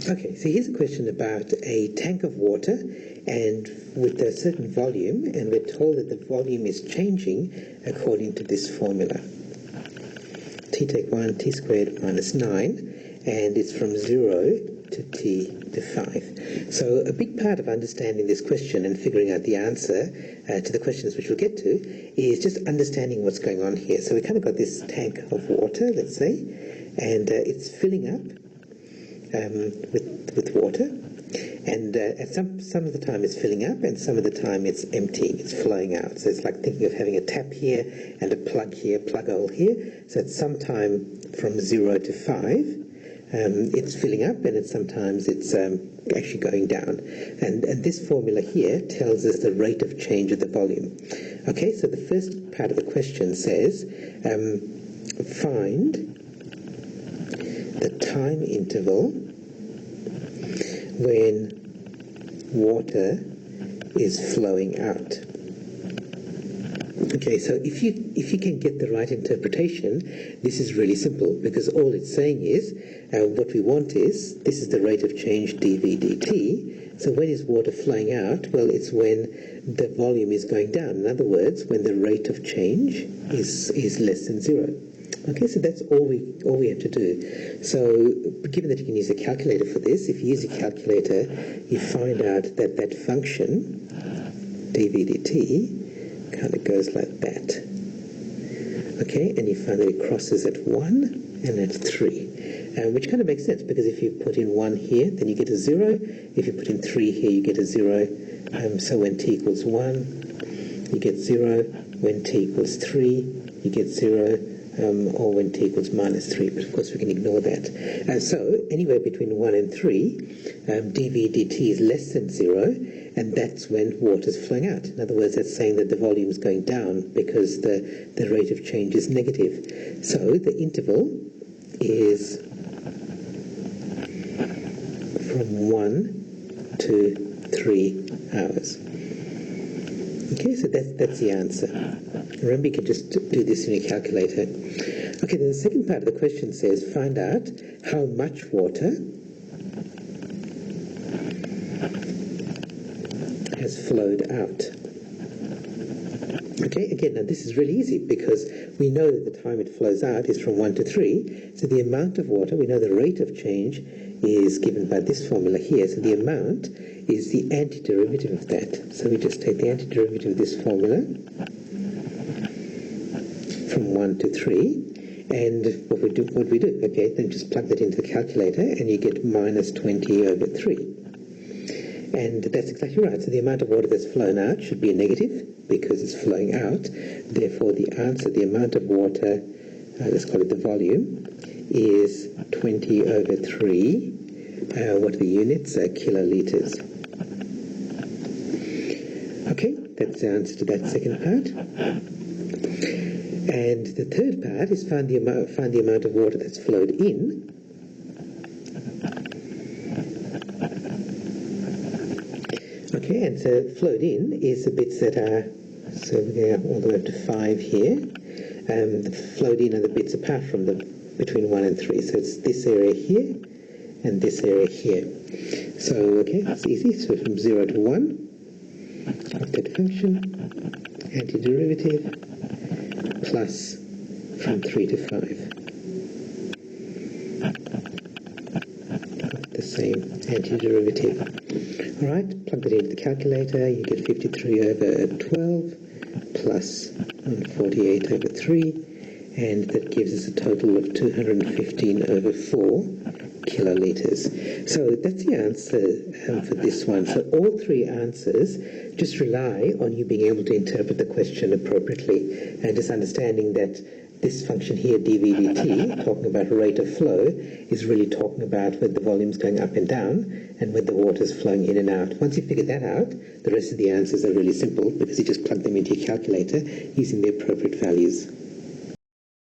Okay, so here's a question about a tank of water and with a certain volume, and we're told that the volume is changing according to this formula. T take 1, t squared minus 9, and it's from 0 to t to 5. So a big part of understanding this question and figuring out the answer to the questions which we'll get to is just understanding what's going on here. So we kind of got this tank of water, let's say, and it's filling up with water, and at some of the time it's filling up, and some of the time it's emptying, it's flowing out. So it's like thinking of having a tap here and a plug here, plug hole here. So at some time from 0 to 5 it's filling up, and at sometimes it's actually going down. And this formula here tells us the rate of change of the volume. Okay, so the first part of the question says find the time interval when water is flowing out. Okay, so if you can get the right interpretation, this is really simple, because all it's saying is what we want is, this is the rate of change dV dt. So when is water flowing out? Well, it's when the volume is going down. In other words, when the rate of change is less than 0. Okay, so that's all we have to do. So given that you can use a calculator for this, if you use a calculator, you find out that that function, dV dt, kind of goes like that. Okay, and you find that it crosses at 1 and at 3, which kind of makes sense, because if you put in 1 here, then you get a 0. If you put in 3 here, you get a 0. So when t equals 1, you get 0. When t equals 3, you get 0. Or when t equals minus 3, but of course we can ignore that. So anywhere between 1 and 3, dV dt is less than 0, and that's when water is flowing out. In other words, that's saying that the volume is going down because the rate of change is negative. So the interval is from 1 to 3 hours. Okay, so that's the answer. Remember, you can just do this in your calculator. Okay, then the second part of the question says, find out how much water has flowed out. Okay, again, now this is really easy, because we know that the time it flows out is from 1 to 3. So the amount of water, we know the rate of change is given by this formula here. So the amount is the antiderivative of that. So we just take the antiderivative of this formula from 1 to 3, and what we do, okay, then just plug that into the calculator, and you get minus 20 over 3. And that's exactly right. So the amount of water that's flown out should be a negative, because it's flowing out. Therefore, the answer, the amount of water, let's call it the volume, is 20 over 3. What are the units? Kiloliters. Okay, that's the answer to that second part. And the third part is find the amount of water that's flowed in. Okay, and so flowed in is the bits that are, so we're all the way up to 5 here. The flowed in are the bits apart from between 1 and 3. So it's this area here and this area here. So, okay, it's easy. So from 0 to 1, that function, antiderivative, plus from 3 to 5. The same antiderivative. Alright, plug that into the calculator, you get 53 over 12 plus 148 over 3, and that gives us a total of 215 over 4 kiloliters. So that's the answer for this one. So all 3 answers just rely on you being able to interpret the question appropriately, and just understanding that this function here, dV dt, talking about rate of flow, is really talking about when the volume's going up and down and when the water's flowing in and out. Once you figure that out, the rest of the answers are really simple, because you just plug them into your calculator using the appropriate values.